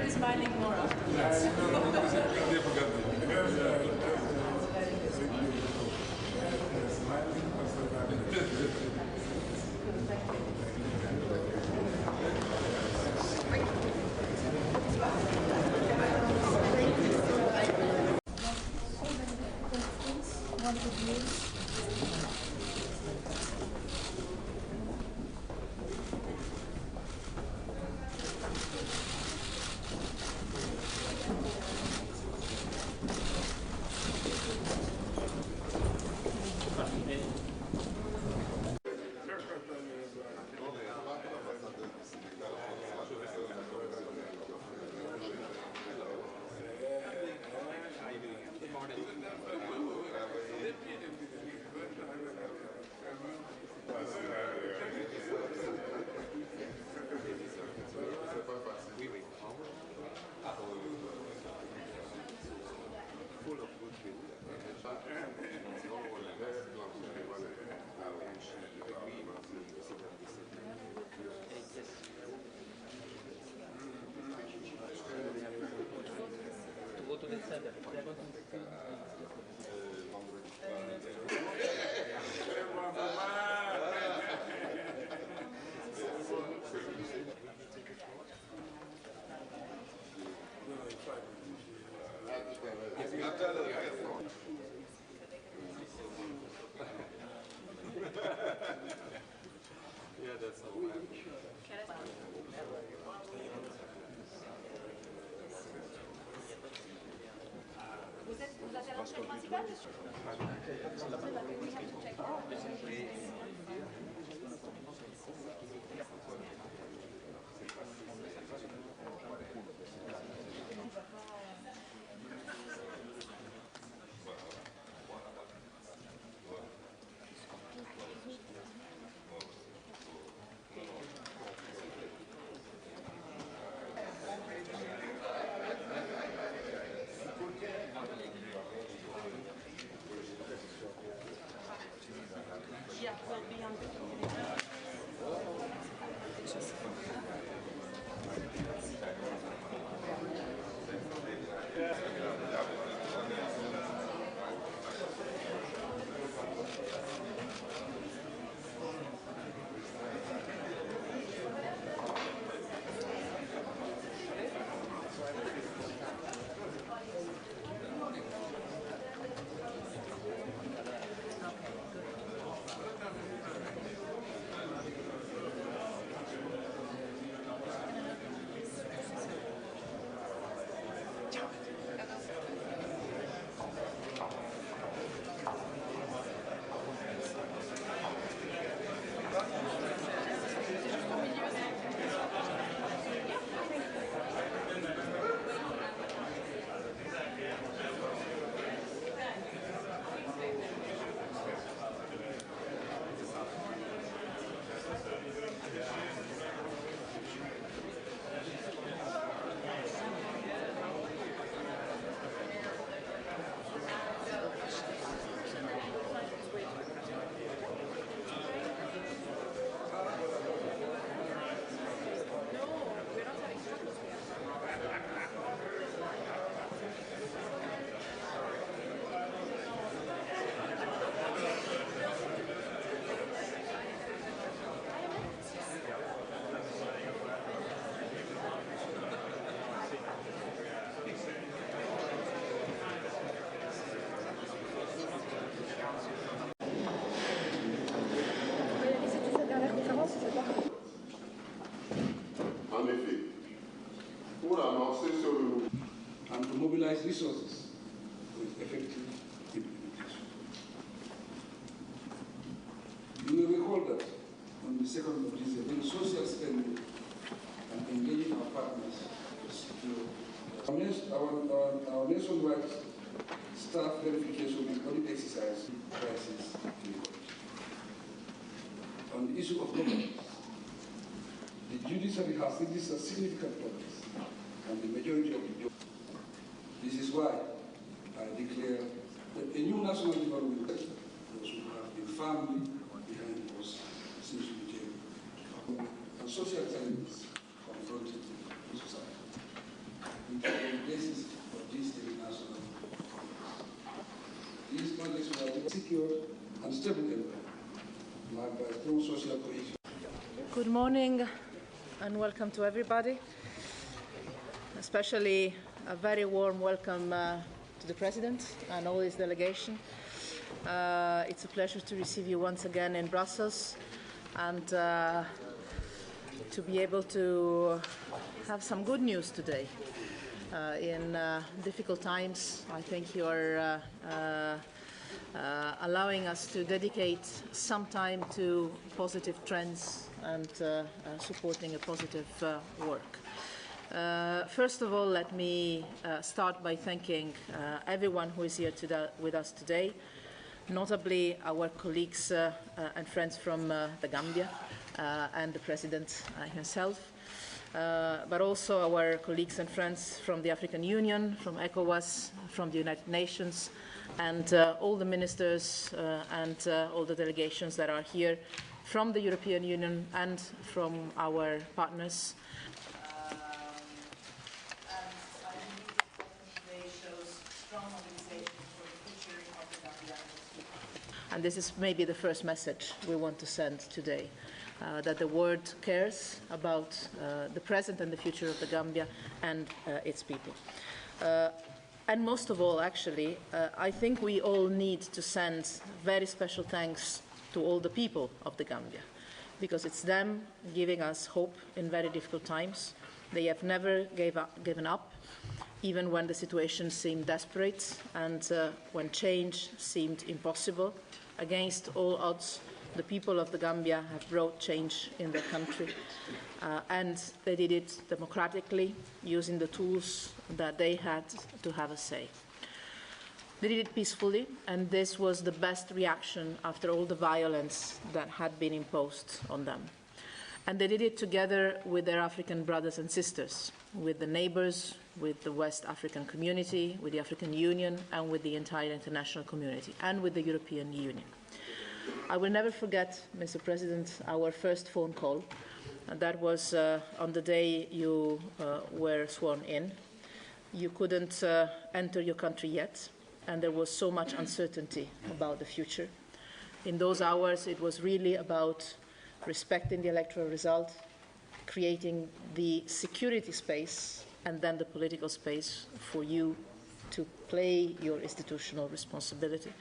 be smiling more afterwards. Vous avez l'entrée principale, monsieur? En effet, pour avancer sur le route and to mobilize resources with effective implementation. You will recall that on the 2nd of December, in social spending and engaging our partners to secure our nationwide staff verification and audit exercise crisis report. On the issue of governance, the judiciary has registered significant progress and the majority of the job. This is why I declare that a new national development those who have been firmly behind us since we came and social challenges confronted in society. which are the basis for this international peace. These projects will secure and stable environment, marked by strong social cohesion. Good morning and welcome to everybody, especially a very warm welcome to the President and all his delegation. It's a pleasure to receive you once again in Brussels and to be able to have some good news today. In difficult times, I think you are allowing us to dedicate some time to positive trends and supporting a positive work. First of all, let me start by thanking everyone who is here with us today, notably our colleagues and friends from the Gambia and the President himself, but also our colleagues and friends from the African Union, from ECOWAS, from the United Nations, and all the ministers and all the delegations that are here from the European Union and from our partners. And I believe that today shows strong mobilization for the future of the Gambia. And this is maybe the first message we want to send today, that the world cares about the present and the future of the Gambia and its people. And most of all, actually, I think we all need to send very special thanks to all the people of the Gambia, because it's them giving us hope in very difficult times. They have never given up, even when the situation seemed desperate and when change seemed impossible. Against all odds, the people of the Gambia have brought change in their country, and they did it democratically, using the tools that they had to have a say. They did it peacefully, and this was the best reaction after all the violence that had been imposed on them. And they did it together with their African brothers and sisters, with the neighbors, with the West African community, with the African Union, and with the entire international community, and with the European Union. I will never forget, Mr. President, our first phone call. And that was on the day you were sworn in. You couldn't enter your country yet, and there was so much uncertainty about the future. In those hours, it was really about respecting the electoral result, creating the security space, and then the political space for you to play your institutional responsibility.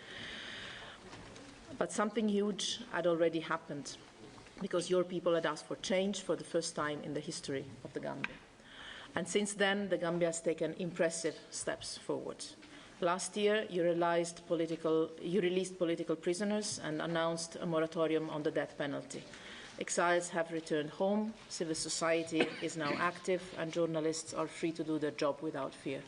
But something huge had already happened, because your people had asked for change for the first time in the history of the Gambia. And since then, the Gambia has taken impressive steps forward. Last year, you released political prisoners and announced a moratorium on the death penalty. Exiles have returned home, civil society is now active, and journalists are free to do their job without fear.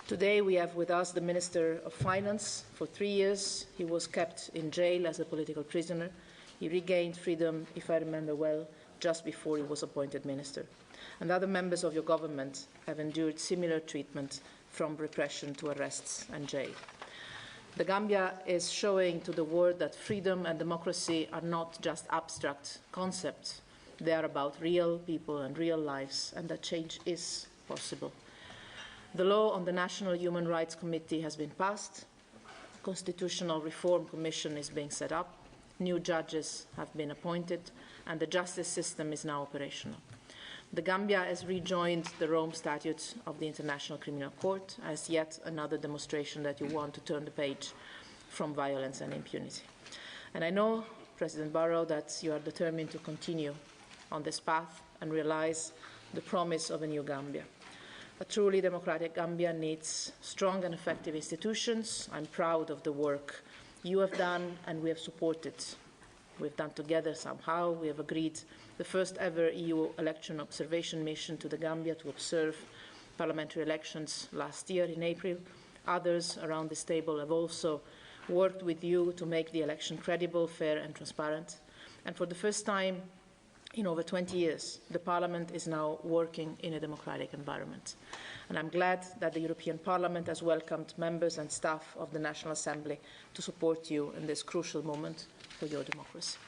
Today, we have with us the Minister of Finance. For 3 years, he was kept in jail as a political prisoner. He regained freedom, if I remember well, just before he was appointed minister. And other members of your government have endured similar treatment, from repression to arrests and jail. The Gambia is showing to the world that freedom and democracy are not just abstract concepts. They are about real people and real lives, and that change is possible. The law on the National Human Rights Committee has been passed. A Constitutional Reform Commission is being set up. New judges have been appointed, and the justice system is now operational. The Gambia has rejoined the Rome Statute of the International Criminal Court as yet another demonstration that you want to turn the page from violence and impunity. And I know, President Barrow, that you are determined to continue on this path and realize the promise of a new Gambia. A truly democratic Gambia needs strong and effective institutions. I'm proud of the work you have done and we have supported. We've done together somehow. We have agreed the first ever EU election observation mission to the Gambia to observe parliamentary elections last year in April. Others around this table have also worked with you to make the election credible, fair and transparent. And for the first time in over 20 years, the Parliament is now working in a democratic environment. And I'm glad that the European Parliament has welcomed members and staff of the National Assembly to support you in this crucial moment for your democracy.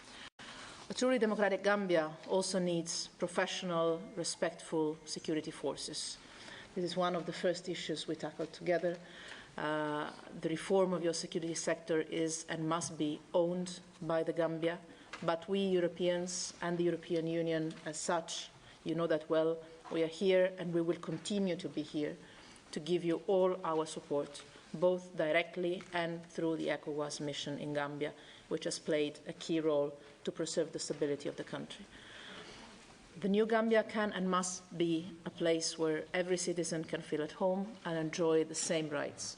A truly democratic Gambia also needs professional, respectful security forces. This is one of the first issues we tackled together. The reform of your security sector is and must be owned by the Gambia, but we Europeans and the European Union as such, you know that well, we are here and we will continue to be here to give you all our support, both directly and through the ECOWAS mission in Gambia, which has played a key role to preserve the stability of the country. The new Gambia can and must be a place where every citizen can feel at home and enjoy the same rights.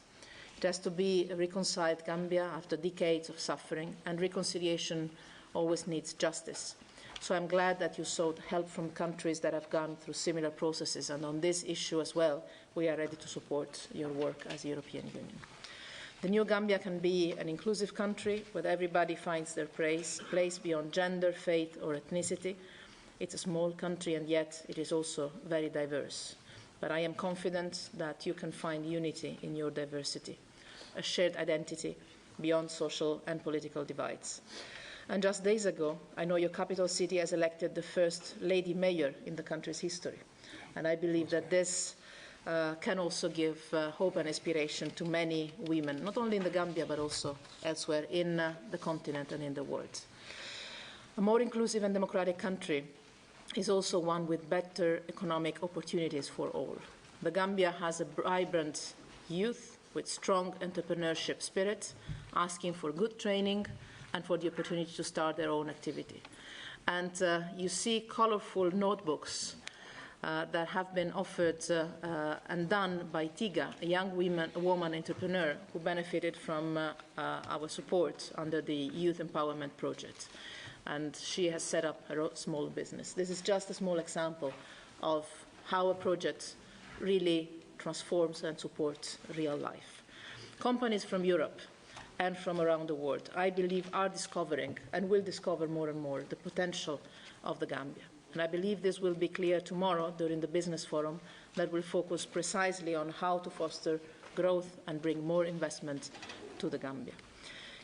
It has to be a reconciled Gambia after decades of suffering, and reconciliation always needs justice. So I'm glad that you sought help from countries that have gone through similar processes, and on this issue as well, we are ready to support your work as the European Union. The new Gambia can be an inclusive country where everybody finds their place beyond gender, faith or ethnicity. It's a small country and yet it is also very diverse. But I am confident that you can find unity in your diversity, a shared identity beyond social and political divides. And just days ago, I know your capital city has elected the first lady mayor in the country's history. And I believe that this can also give hope and inspiration to many women, not only in the Gambia, but also elsewhere in the continent and in the world. A more inclusive and democratic country is also one with better economic opportunities for all. The Gambia has a vibrant youth with strong entrepreneurship spirit, asking for good training and for the opportunity to start their own activity. And you see colorful notebooks that have been offered and done by Tiga, a young woman entrepreneur who benefited from our support under the Youth Empowerment Project. And she has set up her own small business. This is just a small example of how a project really transforms and supports real life. Companies from Europe and from around the world, I believe, are discovering and will discover more and more the potential of the Gambia. And I believe this will be clear tomorrow during the business forum that will focus precisely on how to foster growth and bring more investment to the Gambia.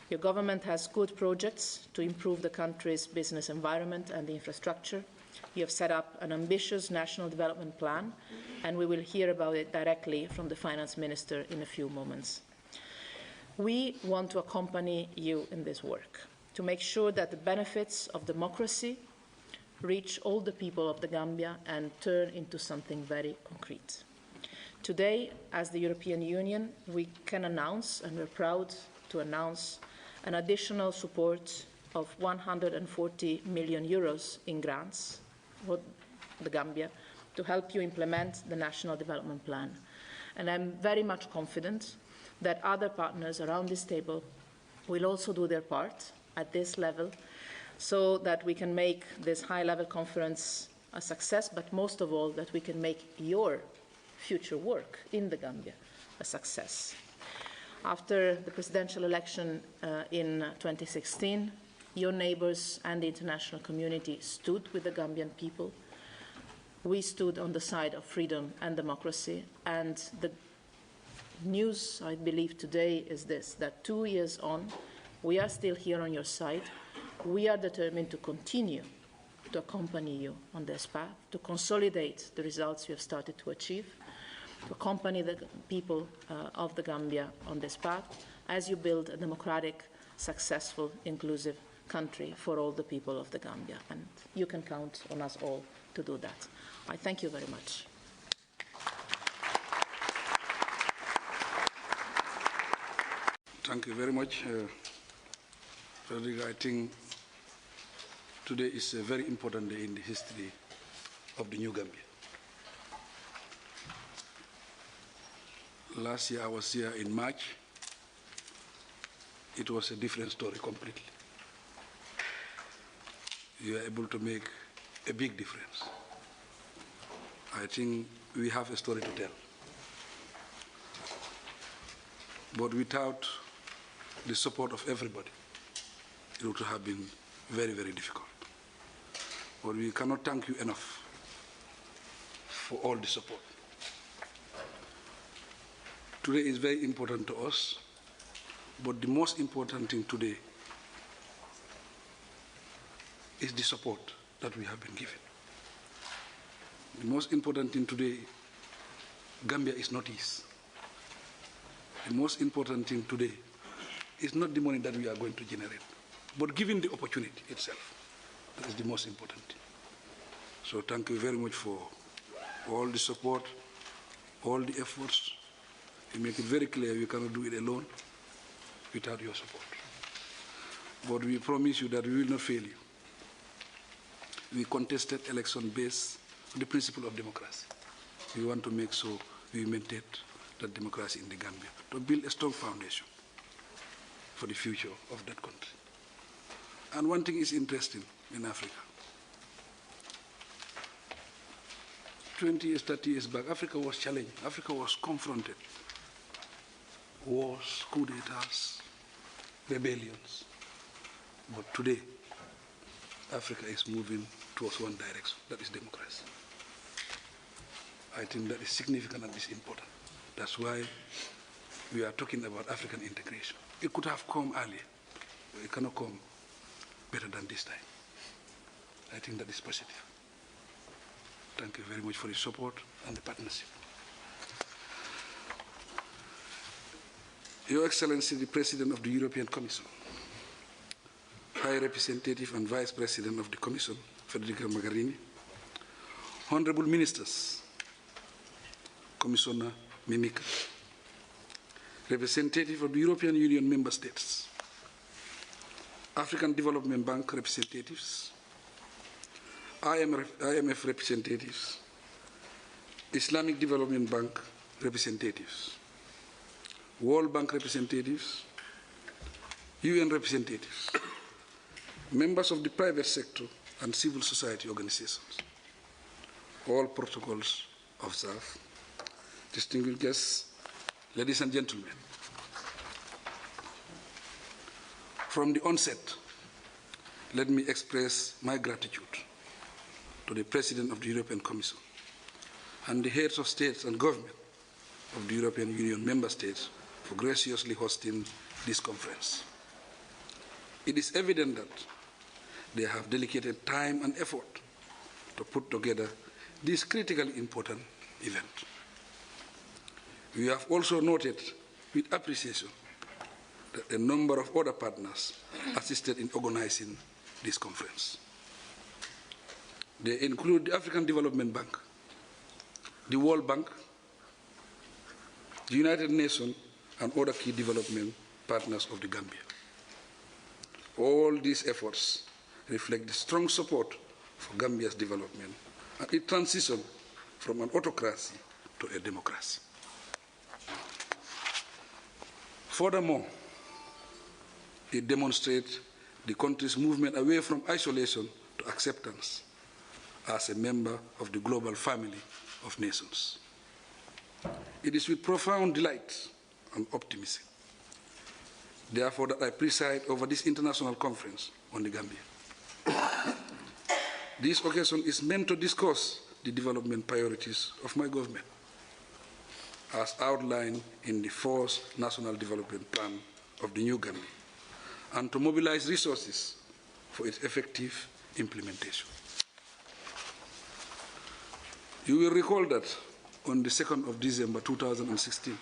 Your government has good projects to improve the country's business environment and the infrastructure. You have set up an ambitious national development plan, and we will hear about it directly from the finance minister in a few moments. We want to accompany you in this work, to make sure that the benefits of democracy reach all the people of the Gambia and turn into something very concrete. Today, as the European Union, we can announce, and we're proud to announce, an additional support of 140 million euros in grants for the Gambia to help you implement the National Development Plan. And I'm very much confident that other partners around this table will also do their part at this level so that we can make this high-level conference a success, but most of all, that we can make your future work in the Gambia a success. After the presidential election in 2016, your neighbors and the international community stood with the Gambian people. We stood on the side of freedom and democracy, and the news, I believe, today is this, that 2 years on, we are still here on your side. We are determined to continue to accompany you on this path, to consolidate the results you have started to achieve, to accompany the people of the Gambia on this path as you build a democratic, successful, inclusive country for all the people of the Gambia. And you can count on us all to do that. I thank you very much. Thank you very much, Frederick. I think today is a very important day in the history of the new Gambia. Last year I was here in March. It was a different story completely. You are able to make a big difference. I think we have a story to tell. But without the support of everybody, it would have been very, very difficult. But we cannot thank you enough for all the support. Today is very important to us, but the most important thing today is the support that we have been given. The most important thing today Gambia is not east. The most important thing today is not the money that we are going to generate, but giving the opportunity itself. That is the most important thing. So thank you very much for all the support, all the efforts. You make it very clear we cannot do it alone without your support. But we promise you that we will not fail you. We contested election based on the principle of democracy. We want to make sure we maintain that democracy in the Gambia, to build a strong foundation for the future of that country. And one thing is interesting in Africa. 20 years, 30 years back, Africa was challenged. Africa was confronted. Wars, coup d'etats, rebellions. But today, Africa is moving towards one direction, that is democracy. I think that is significant and is important. That's why we are talking about African integration. It could have come earlier, but it cannot come better than this time. I think that is positive. Thank you very much for the support and the partnership. Your Excellency, the President of the European Commission, High Representative and Vice President of the Commission, Federica Mogherini, Honorable Ministers, Commissioner Mimica, Representative of the European Union Member States, African Development Bank representatives, IMF representatives, Islamic Development Bank representatives, World Bank representatives, UN representatives, members of the private sector and civil society organizations. All protocols observed. Distinguished guests, ladies and gentlemen, from the onset, let me express my gratitude to the President of the European Commission and the heads of states and government of the European Union member states for graciously hosting this conference. It is evident that they have dedicated time and effort to put together this critically important event. We have also noted with appreciation that a number of other partners assisted in organizing this conference. They include the African Development Bank, the World Bank, the United Nations, and other key development partners of the Gambia. All these efforts reflect the strong support for Gambia's development and its transition from an autocracy to a democracy. Furthermore, it demonstrates the country's movement away from isolation to acceptance as a member of the global family of nations. It is with profound delight and optimism, therefore, that I preside over this international conference on the Gambia. This occasion is meant to discuss the development priorities of my government, as outlined in the fourth National Development Plan of the new Gambia, and to mobilize resources for its effective implementation. You will recall that on the 2nd of December 2016,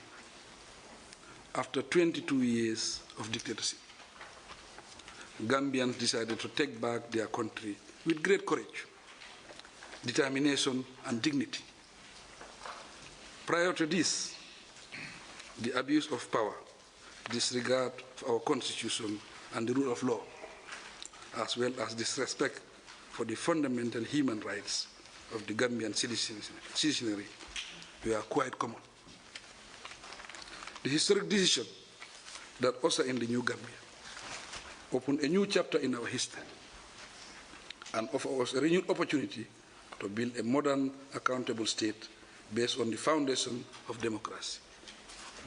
after 22 years of dictatorship, Gambians decided to take back their country with great courage, determination, and dignity. Prior to this, the abuse of power, disregard for our constitution and the rule of law, as well as disrespect for the fundamental human rights of the Gambian citizenry, were quite common. The historic decision that ushered in the new Gambia opened a new chapter in our history and offered us a renewed opportunity to build a modern, accountable state based on the foundation of democracy,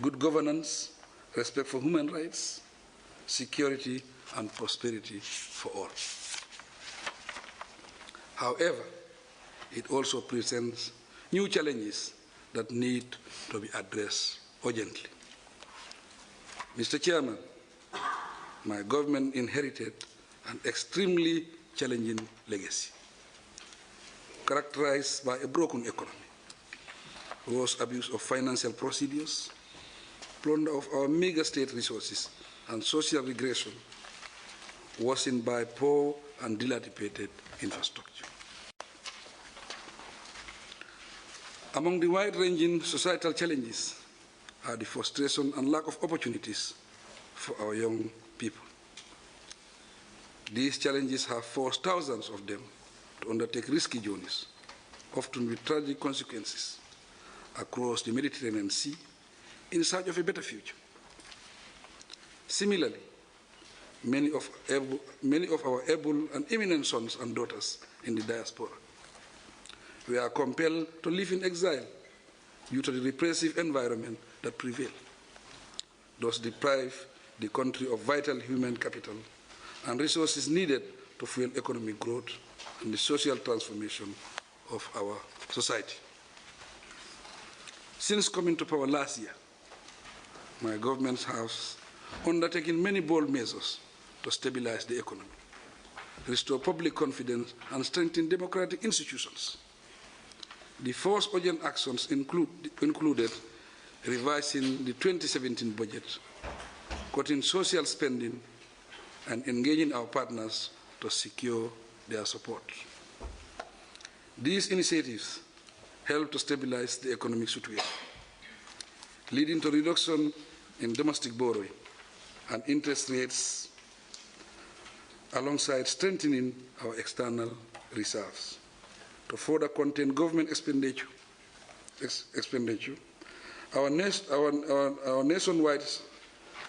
good governance, respect for human rights, security, and prosperity for all. However, it also presents new challenges that need to be addressed urgently. Mr. Chairman, my government inherited an extremely challenging legacy, characterized by a broken economy, gross abuse of financial procedures, plunder of our meager state resources, and social regression worsened by poor and dilapidated infrastructure. Among the wide-ranging societal challenges are the frustration and lack of opportunities for our young people. These challenges have forced thousands of them to undertake risky journeys, often with tragic consequences, across the Mediterranean Sea in search of a better future. Similarly, many of our able and eminent sons and daughters in the diaspora were compelled to live in exile due to the repressive environment that prevailed, thus deprive the country of vital human capital and resources needed to fuel economic growth and the social transformation of our society. Since coming to power last year, my government has undertaken many bold measures to stabilize the economy, restore public confidence, and strengthen democratic institutions. The first urgent actions included revising the 2017 budget, cutting social spending, and engaging our partners to secure their support. These initiatives help to stabilize the economic situation, leading to reduction in domestic borrowing and interest rates, alongside strengthening our external reserves. To further contain government expenditure, our nationwide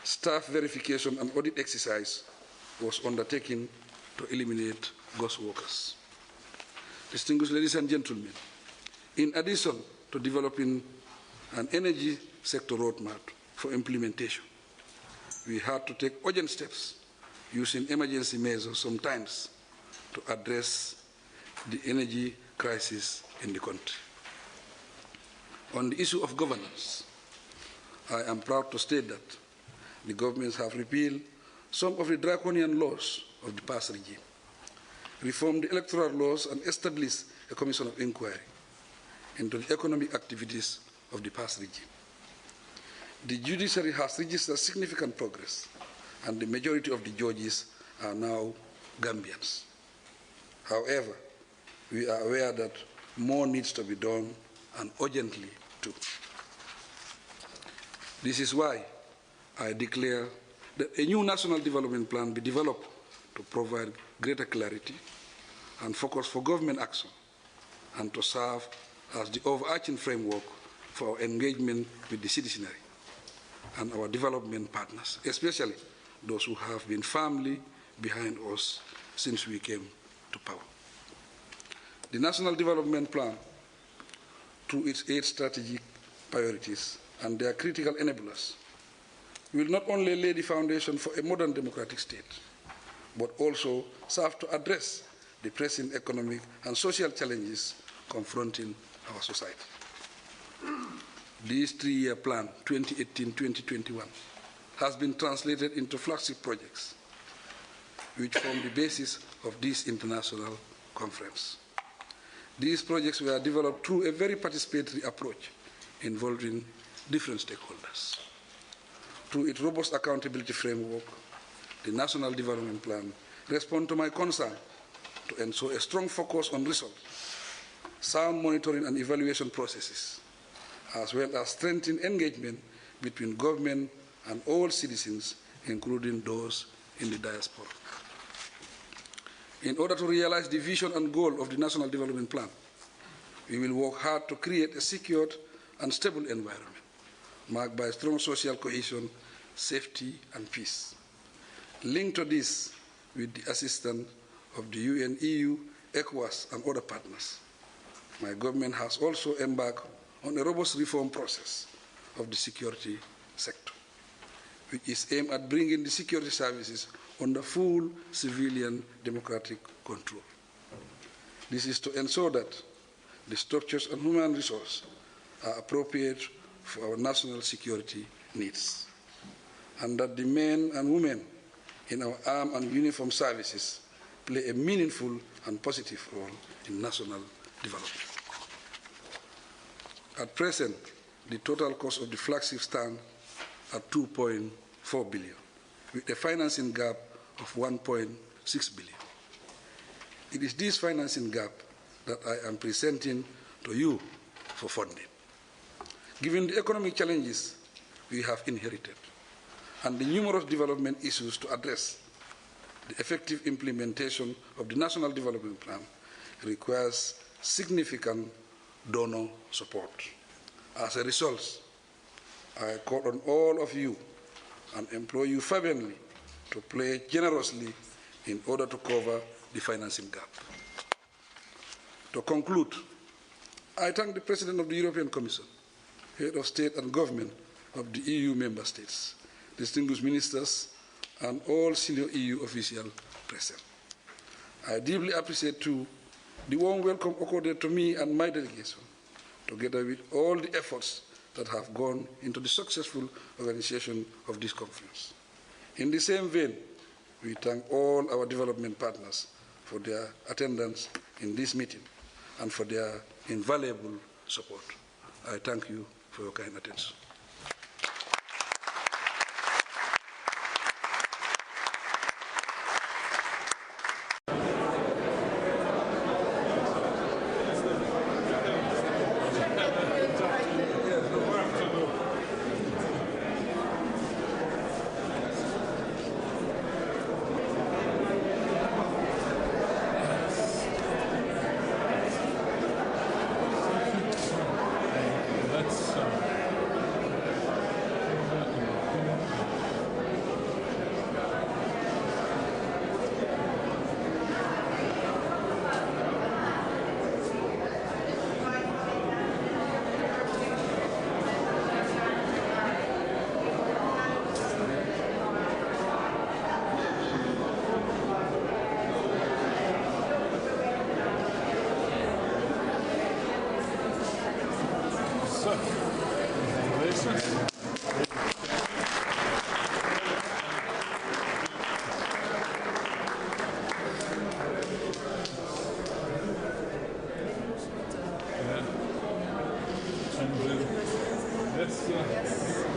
staff verification and audit exercise was undertaken to eliminate ghost workers. Distinguished ladies and gentlemen, in addition to developing an energy sector roadmap for implementation, we had to take urgent steps using emergency measures sometimes to address the energy crisis in the country. On the issue of governance, I am proud to state that the governments have repealed some of the draconian laws of the past regime, reformed the electoral laws, and established a commission of inquiry into the economic activities of the past regime. The judiciary has registered significant progress, and the majority of the judges are now Gambians. However, we are aware that more needs to be done, and urgently too. This is why I declare that a new national development plan be developed to provide greater clarity and focus for government action, and to serve as the overarching framework for our engagement with the citizenry and our development partners, especially those who have been firmly behind us since we came to power. The National Development Plan, through its 8 strategic priorities and their critical enablers, will not only lay the foundation for a modern democratic state, but also serve to address the pressing economic and social challenges confronting our society. This 3-year plan, 2018-2021, has been translated into flagship projects, which form the basis of this international conference. These projects were developed through a very participatory approach involving different stakeholders. Through its robust accountability framework, the National Development Plan responds to my concern to ensure a strong focus on results, sound monitoring and evaluation processes, as well as strengthen engagement between government and all citizens, including those in the diaspora. In order to realize the vision and goal of the National Development Plan, we will work hard to create a secured and stable environment, marked by strong social cohesion, safety, and peace. Linked to this, with the assistance of the UN, EU, ECOWAS, and other partners, my government has also embarked on a robust reform process of the security sector, which is aimed at bringing the security services under full civilian democratic control. This is to ensure that the structures and human resources are appropriate for our national security needs, and that the men and women in our armed and uniformed services play a meaningful and positive role in national development. At present, the total cost of the flagship stands at 2.4 billion, with a financing gap of 1.6 billion. It is this financing gap that I am presenting to you for funding. Given the economic challenges we have inherited and the numerous development issues to address, the effective implementation of the National Development Plan requires significant donor support. As a result, I call on all of you and implore you fervently to pledge generously in order to cover the financing gap. To conclude, I thank the President of the European Commission, Head of State and Government of the EU member states, distinguished ministers, and all senior EU officials present. I deeply appreciate, too, the warm welcome accorded to me and my delegation, together with all the efforts that have gone into the successful organization of this conference. In the same vein, we thank all our development partners for their attendance in this meeting and for their invaluable support. I thank you for your kind attention. Yes.